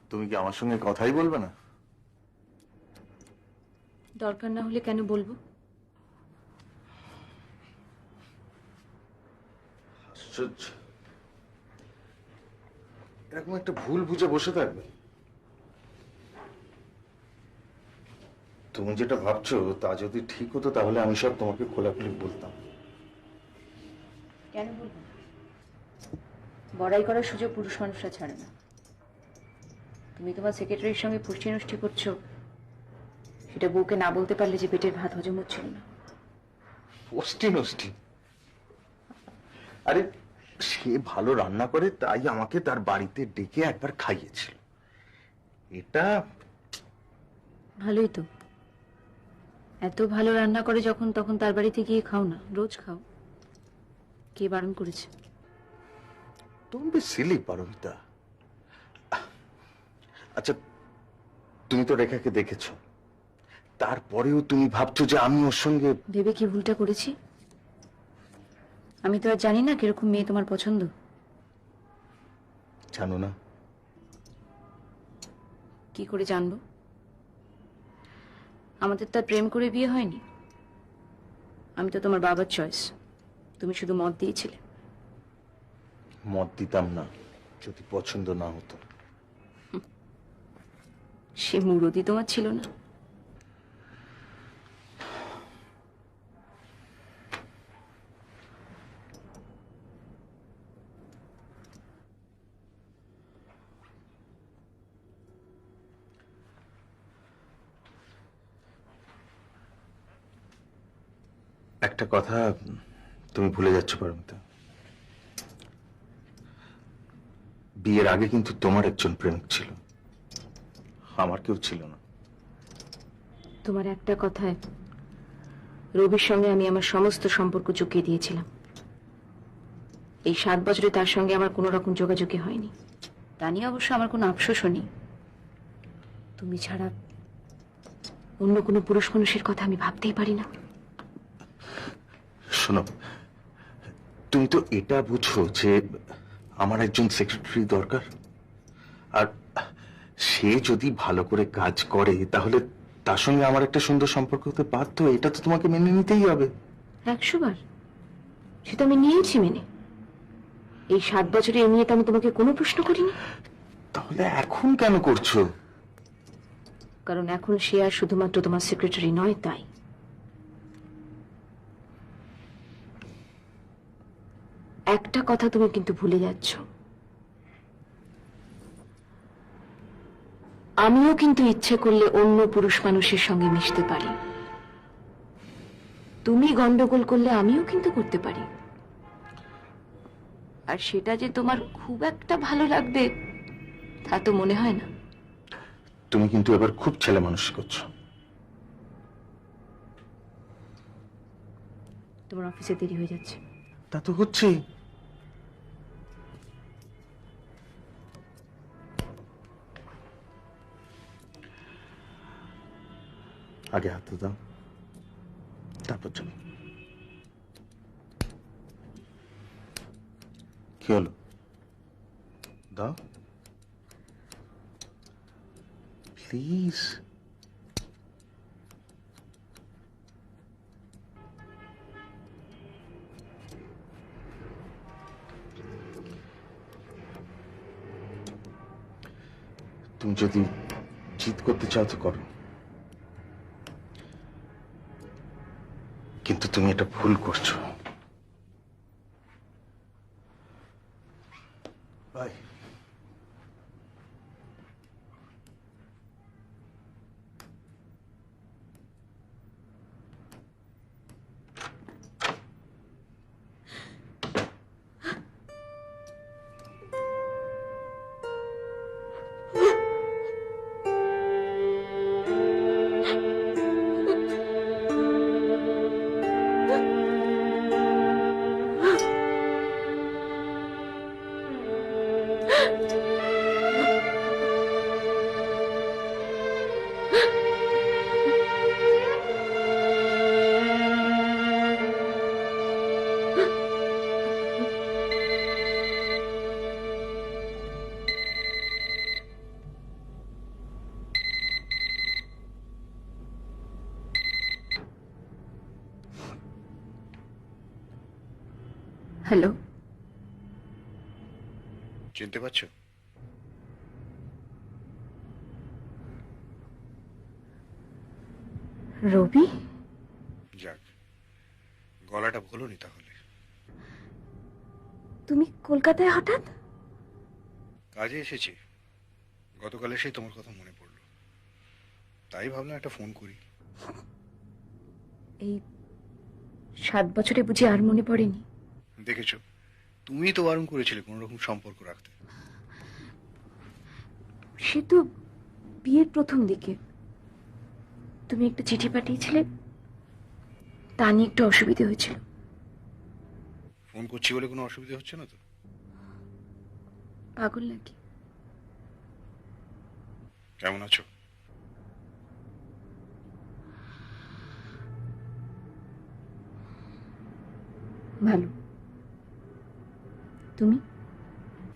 তুমি কি আমার সঙ্গে কথাই বলবে না? দরকার না হলে কেন বলবো? আশ্চর্য, এরকম একটা ভুল বুঝে বসে থাকবে। তুমি যেটা ভাবছো তা যদি ঠিক হতো তাহলে আমি সব তোমাকে খোলাখুলি বলতাম। কেন বলবো? বড়াই করার সুযোগ পুরুষ মানুষরা ছাড়ে না। তুমি তোমার সেক্রেটারির সঙ্গে পুষ্টি নষ্টি করছো, সেটা বউকে না বলতে পারলে যে পেটের ভাত হজম হচ্ছিল না। পুষ্টি নষ্টি? আরে সে ভালো রান্না করে তাই আমাকে তার বাড়িতে ডেকে একবার খাইয়েছিল। এটা ভালোই তো। এত ভালো রান্না করে যখন তখন তার বাড়িতে গিয়ে খাও না, রোজ খাও। কে বারণ করেছে? তুমি বেশ সিলি পারমিতা। আচ্ছা, তুমি তো রেখাকে দেখেছো, তারপরেও তুমি ভাবছো যে আমি ওর সঙ্গে। ভেবে কি ভুলটা করেছি? আমি তো আর জানি না কিরকম মেয়ে তোমার পছন্দ। জানো না? কি করে জানবো? আমাদের তো আর প্রেম করে বিয়ে হয়নি। আমি তো তোমার বাবার চয়েস, তুমি শুধু মত দিয়েছিলে। মত দিতাম না যদি পছন্দ না হতো। সে মুরতি তোমার ছিল না? একটা কথা তুমি ভুলে যাচ্ছ পারমিতা, বিয়ের আগে কিন্তু তোমার একজন প্রেমিক ছিল, আমার কেউ ছিল না। তোমার একটা কথায় রবির সঙ্গে আমি আমার সমস্ত সম্পর্ক চুকিয়ে দিয়েছিলাম। এই 7 বছরে তার সঙ্গে আমার কোনো রকম যোগাযোগই হয়নি। তা নিয়ে অবশ্য আমার কোনো আফসোসও নেই। তুমি ছাড়া অন্য কোনো পুরুষ মানুষের কথা আমি ভাবতেই পারি না। শোনো, তুমি তো এটা বুঝো যে আমার একজন সেক্রেটারি দরকার, আর সে যদি ভালো করে কাজ করে তাহলে তার সঙ্গে আমার একটা সুন্দর সম্পর্ক হতে বাধ্য। এটা তো তোমাকে মেনে নিতেই হবে। 100 বার সেটা আমি নিয়েছি মেনে। এই 7 বছরে এ নিয়ে তো আমি তোমাকে কোনো প্রশ্ন করিনি। তাহলে এখন কেন করছো? কারণ এখন সে আর শুধুমাত্র তোমার সেক্রেটারি নয়, তাই। একটা কথা তুমি কিন্তু ভুলে যাচ্ছ, আমিও কিন্তু ইচ্ছে করলে অন্য পুরুষ মানুষের সঙ্গে মিশতে পারি। তুমি গন্ডগোল করলে আমিও কিন্তু করতে পারি। আর সেটা যে তোমার খুব একটা ভালো লাগবে তা তো মনে হয় না। তুমি কিন্তু এবার খুব ছেলে মানুষ করছো। তোমার অফিসে দেরি হয়ে যাচ্ছে। তা তো হচ্ছেই। আগে হাতে দাও, তারপর চলো। কি হলো? দাও প্লিজ। তুমি যদি জিত করতে চাও তো করো, কিন্তু তুমি এটা ভুল করছো। বাই। হ্যালো, চিনতে পারছো? রবি? যাক, গলাটা ভুলোনি তাহলে। তুমি কলকাতায় হঠাৎ? কাজে এসেছি, গতকাল এসেই তোমার কথা মনে পড়লো, তাই ভাবলাম একটা ফোন করি। এই 7 বছরে বুঝি আর মনে পড়েনি? দেখেছো, তুমিই তো বারণ করেছিলে কোনো রকম সম্পর্ক রাখতে। সে তো বিয়ের প্রথম দিকে তুমি একটা চিঠি পাঠিয়েছিলে, তা নিয়ে একটু অসুবিধা হয়েছিল। ফোন করছি বলে কোনো অসুবিধা হচ্ছে না তো? পাগল নাকি? কেমন আছো? ভালো। তুমি?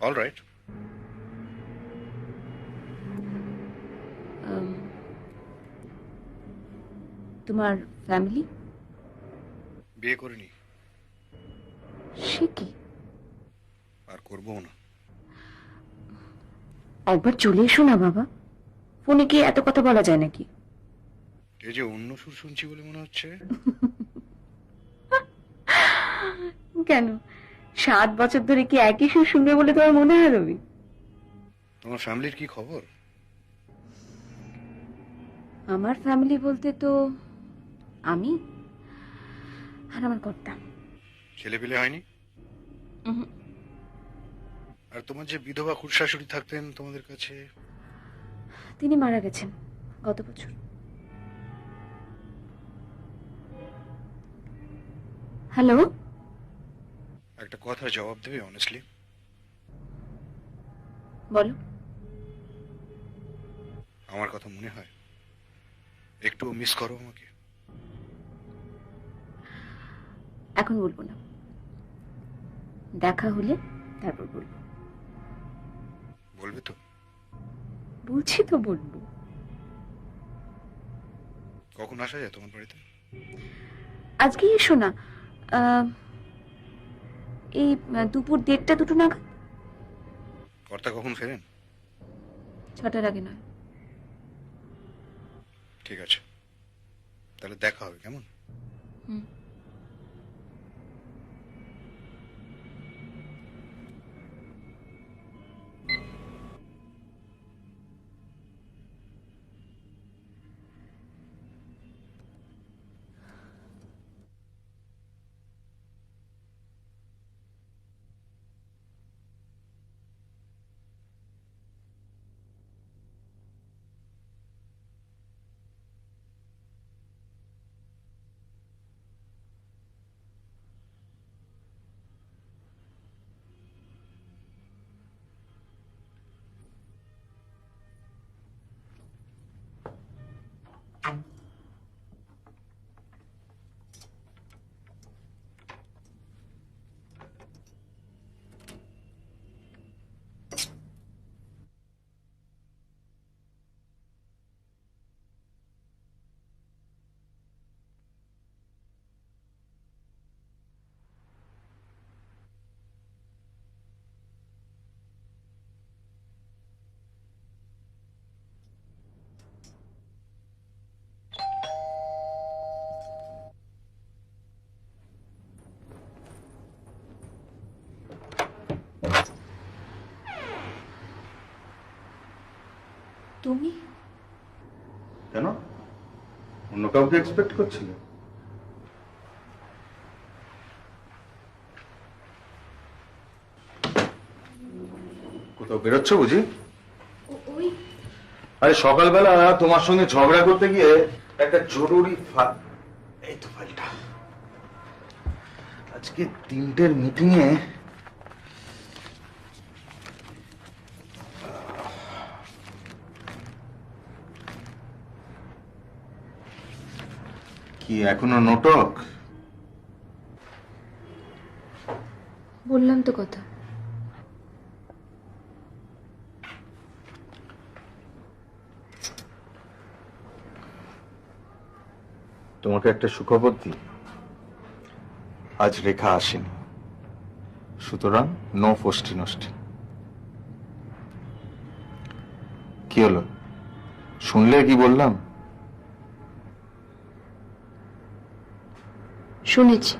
All right. তোমার ফ্যামিলি? বিয়ে করিনি, সে কি? আর করবো না। একবার চলে এসো না বাবা, ফোনে কি এত কথা বলা যায় নাকি? এই যে অন্য সুর শুনছি বলে মনে হচ্ছে। কেন, 7 বছর ধরে কি একই সুর শুনবে বলে তোমার মনে হয় রবি? তোমার ফ্যামিলির কি খবর? আমার ফ্যামিলি বলতে তো আমি আর আমার কর্তা। ছেলে পেলে হয়নি? আর তোমার যে বিধবা খুড়শাশুড়ি থাকতেন তোমাদের কাছে? তিনি মারা গেছেন গত বছর। হ্যালো, একটা কথার জবাব দেবে অনেস্টলি? বলো। আমার কথা মনে হয়? একটু মিস করো আমাকে? এখন বলবো না, দেখা হলে তারপর বলবো। বলবে তো? বলছি তো বলবো। কখন আসা যায় তোমার বাড়িতে? আজকে এসো না, এই দুপুর 1:30 2 নাগাদ। কর্তা কখন ফেরেন? 6টার আগে নয়। ঠিক আছে, তাহলে দেখা হবে, কেমন? হুম। তুমি? কেন, অন্য কাউকে এক্সপেক্ট করছিলে? কোথাও বেরোচ্ছ বুঝি? ওই আরে সকালবেলা তোমার সঙ্গে ঝগড়া করতে গিয়ে একটা জরুরি এই তো ফাইলটা। আজকে 3টের মিটিংয়ে কি এখনো নোটক? বললাম তো কথা। তোমাকে একটা সুখবর দিই, আজ রেখা আসেনি। সুতরাং নো ফষ্টি নষ্টি। কি হলো, শুনলে কি বললাম? শুনেছি।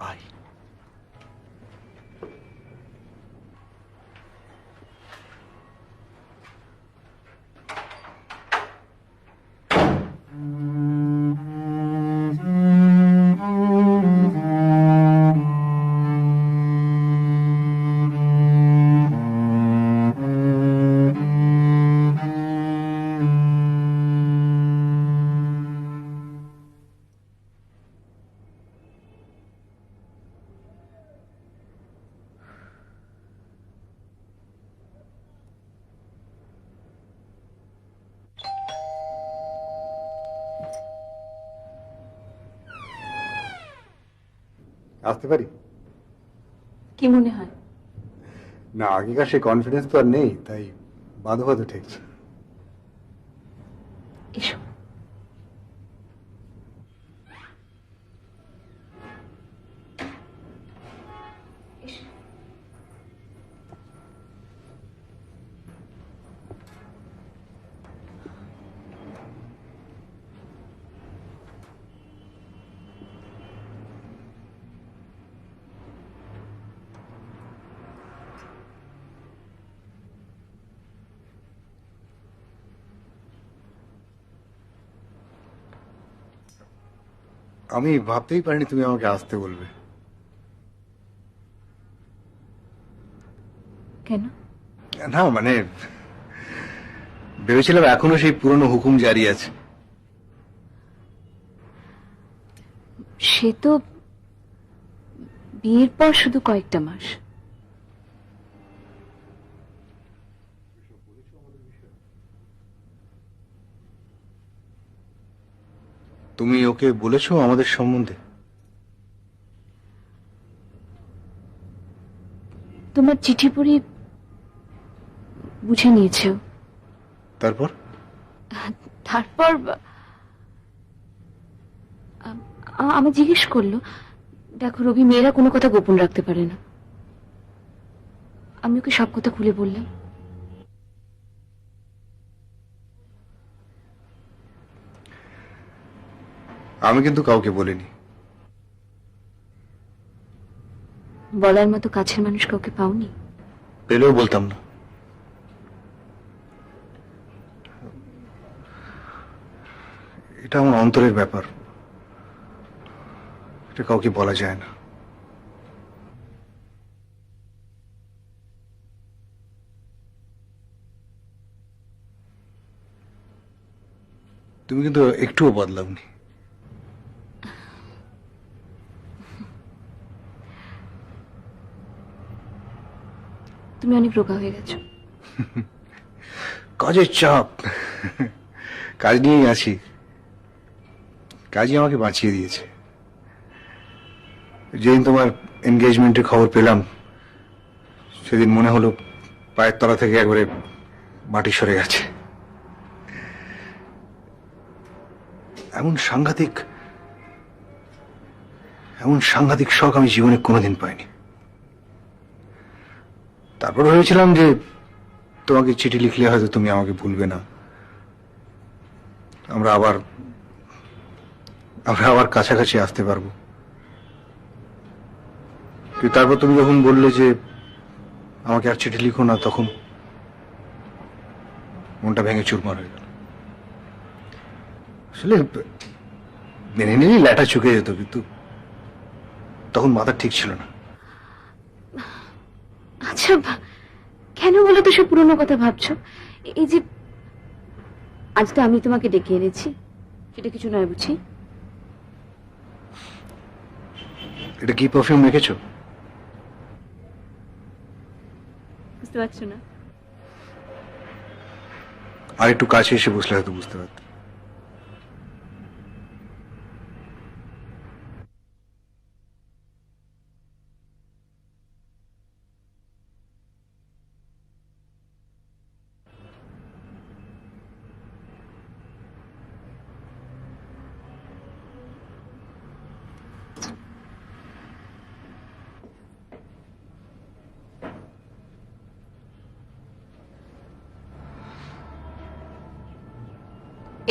ভাই, আসতে পারি? কি মনে হয়? না, আগেকার সেই কনফিডেন্স তো আর নেই, তাই বাঁধো বাঁধো ঠেকছে। এসো। আমি ভাবতেই পারিনি তুমি আমাকে আসতে বলবে। কেন? না মানে ভেবেছিলাম এখনো সেই পুরনো হুকুম জারি আছে। সে তো বিয়ের পর শুধু কয়েকটা মাস। তুমি ওকে বলেছো আমাদের সম্বন্ধে? তোমার চিঠি পড়ে বুঝে নিয়েছে ও। তারপর? তারপর আমি জিজ্ঞেস করলো, দেখো রবি, মেয়েরা কোনো কথা গোপন রাখতে পারে না। আমি ওকে সব কথা খুলে বললাম। আমি কিন্তু কাউকে বলিনি। বলার মতো কাছের মানুষ কাউকে পাওনি? পেলেও বলতাম না। এটা আমার অন্তরের ব্যাপার, এটা কাউকে বলা যায় না। তুমি কিন্তু একটুও বদলাওনি। তুমি অনেক রোগা হয়ে গেছো। কাজের চাপ, কাজ নিয়েই আছি। কাজই আমাকে বাঁচিয়ে দিয়েছে। যেদিন তোমার এনগেজমেন্টের খবর পেলাম, সেদিন মনে হলো পায়ের তলা থেকে একবারে মাটি সরে গেছে। এমন সাংঘাতিক শখ আমি জীবনে কোনোদিন পাইনি। তারপর ভেবেছিলাম যে তোমাকে চিঠি লিখলে হয়তো তুমি আমাকে ভুলবে না, আমরা আবার কাছাকাছি আসতে পারবো। কিন্তু তারপর তুমি যখন বললে যে আমাকে আর চিঠি লিখো না, তখন মনটা ভেঙে চুরমার হয়ে গেল। আসলে মেনে নিলেই ল্যাটা চুকে যেত, কিন্তু তখন মাথা ঠিক ছিল না। আচ্ছা, কেন বলো তো সব পুরনো কথা ভাবছো? এই যে আজ তো আমি তোমাকে ডেকে এনেছি, সেটা কিছু নয় বুঝি? এটা কি পারফিউম রেখেছো? বুঝতে পারছো না? আর একটু কাছে এসে বসলে হয়তো বুঝতে পারতাম।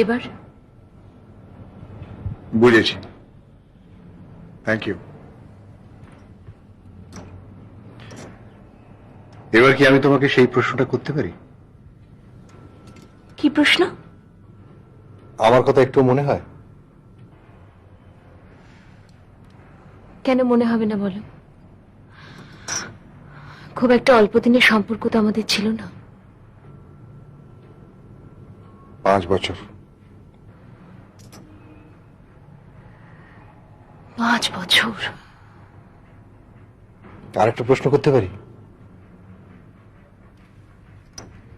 এবার বুঝেছি, থ্যাংক ইউ। এবার কি আমি তোমাকে সেই প্রশ্নটা করতে পারি? কি প্রশ্ন? আমার কথা একটু মনে হয়? কেন মনে হবে না বলো? খুব একটা অল্প দিনের সম্পর্ক তো আমাদের ছিল না। 5 বছর। 5 বছর। আর একটা প্রশ্ন করতে পারি?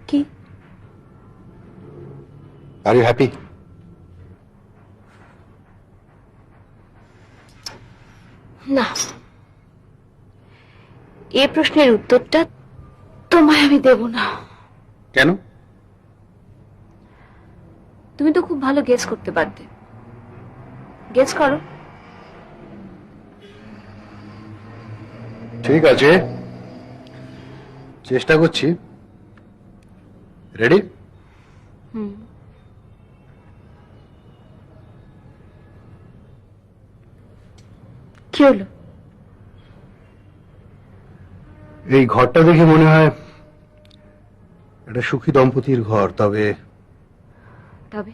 কি? Are you happy? না, এ প্রশ্নের উত্তরটা তোমায় আমি দেব না। কেন? তুমি তো খুব ভালো গেস করতে পারতে। গেস করো। ঠিক আছে, চেষ্টা করছি। রেডি? হুম। কি হলো? এই ঘরটা দেখে মনে হয় একটা সুখী দম্পতির ঘর, তবে তবে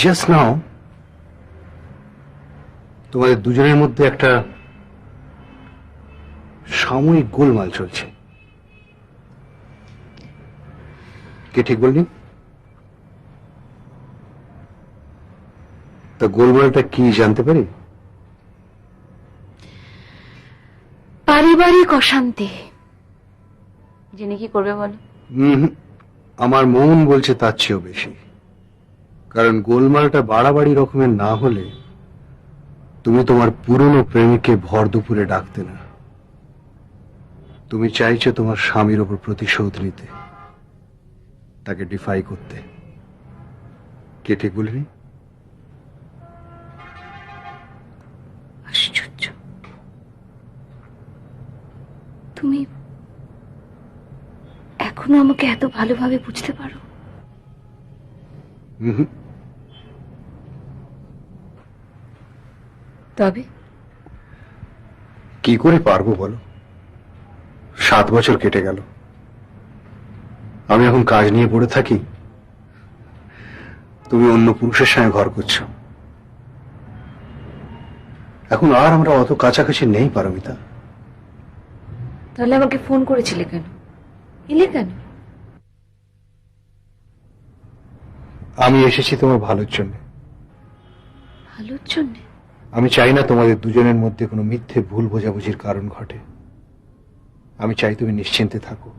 জাস্ট নাও তোমাদের দুজনের মধ্যে একটা সাময়িক গোলমাল চলছে। কে ঠিক বলনি? তা গোলমালটা কি জানতে পারি? পারিবারিক অশান্তি। জেনে কি করবে বলো? আমার মন বলছে তার চেয়েও বেশি। কারণ গোলমালটা বাড়াবাড়ি রকমের না হলে তুমি তোমার পুরনো প্রেমিককে ভর দুপুরে ডাকতে না। তুমি চাইছো তোমার স্বামীর ওপর প্রতিশোধ নিতে, তাকে ডিফাই করতে। কে ঠিক বলিনি? আশ্চর্য, তুমি এখনো আমাকে এত ভালোভাবে বুঝতে পারো? তবে কি করে পারবো বলো? 7 বছর কেটে গেল, আমি এখন কাজ নিয়ে পড়ে থাকি, তুমি অন্য পুরুষের সঙ্গে ঘর করছো। এখন আর আমরা অত কাছাকাছি নেই পারমিতা। তাহলে আমাকে ফোন করেছিলে কেন? এলে কেন? আমি এসেছি তোমার ভালোর জন্য। ভালোর জন্যে? আমি চাই না তোমাদের দুজনের মধ্যে কোনো মিথ্যে ভুল বোঝাবুঝির কারণ ঘটে। আমি চাই তুমি নিশ্চিন্তে থাকো,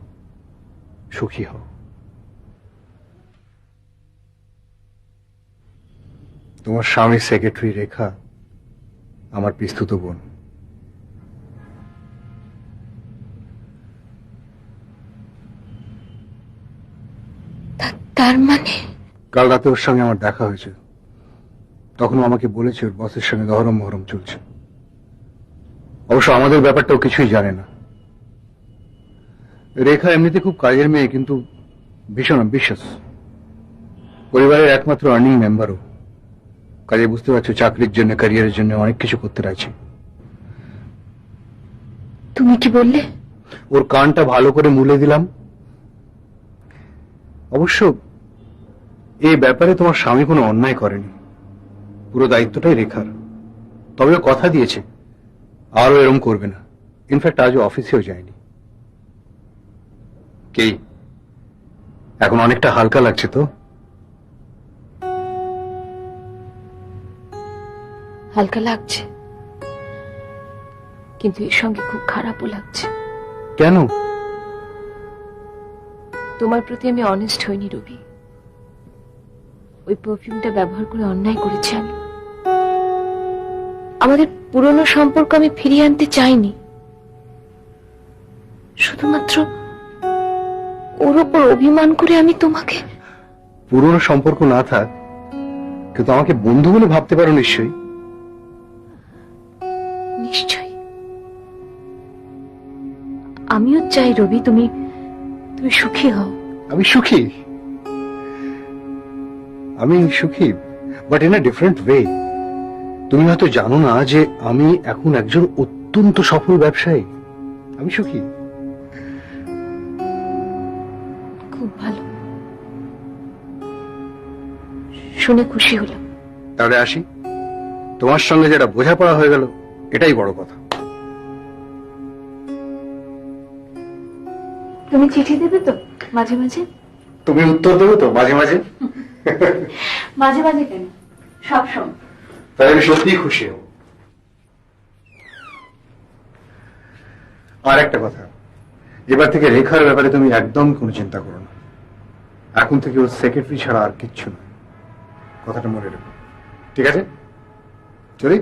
সুখী হও। তোমার স্বামীর সেক্রেটারি রেখা আমার পিস্তুত বোন। তার মানে? কাল রাতে ওর সঙ্গে আমার দেখা হয়েছে, তখন ও আমাকে বলেছে ওর বসের সঙ্গে গহরম মহরম চলছে। অবশ্য আমাদের ব্যাপারটাও কিছুই জানে না। রেখা এমনিতে খুব কাজের মেয়ে, কিন্তু ভীষণ বিশ্বাস। পরিবারের একমাত্র আর্নিং মেম্বারও। কাজে বুঝতে পারছো, চাকরির জন্য, ক্যারিয়ারের জন্য অনেক কিছু করতে রাজি। তুমি কি বললে? ওর কানটা ভালো করে মুলে দিলাম। অবশ্য এই ব্যাপারে তোমার স্বামী কোনো অন্যায় করেনি, পুরো দায়িত্বটাই রেখার। তবে ও কথা দিয়েছে আরো এরম করবে না। ইনফ্যাক্ট আজও অফিসেও যায়নি। কি এখন অনেকটা হালকা লাগছে তো? হালকা লাগছে, কিন্তু এর সঙ্গে খুব খারাপও লাগছে। কেন? তোমার প্রতি আমি অনেস্ট হইনি রবি। ওই পারফিউমটা ব্যবহার করে অন্যায় করেছি আমি। আমাদের পুরনো সম্পর্ক আমি ফিরিয়ে আনতে চাইনি, শুধুমাত্র ওর ওপর অভিমান করে আমি তোমাকে। পুরনো সম্পর্ক না থাক, কিন্তু আমাকে বন্ধু বলে ভাবতে পারো নিশ্চয়ই। নিশ্চয়ই। আমিও চাই রবি তুমি সুখী হও। আমি সুখী? আমি সুখী, but in a different way. তুমি হয়তো জানো না যে আমি এখন একজন অত্যন্ত সফল ব্যবসায়ী। আমি সুখী। খুব ভালো, শুনে খুশি হলাম। তাহলে আসি, তোমার সঙ্গে যেটা বোঝাপড়া হয়ে গেল এটাই বড় কথা। তুমি চিঠি দেবে তো মাঝে মাঝে? তুমি উত্তর দেবে তো মাঝে মাঝে? মাঝে মাঝে কেন, সব সময়। তাই আমি সত্যিই খুশি হব। আর একটা কথা, এবার থেকে রেখার ব্যাপারে তুমি একদম কোনো চিন্তা করো না। এখন থেকে ওর সেক্রেটারি ছাড়া আর কিচ্ছু না। কথাটা মনে রেখো, ঠিক আছে? চলি।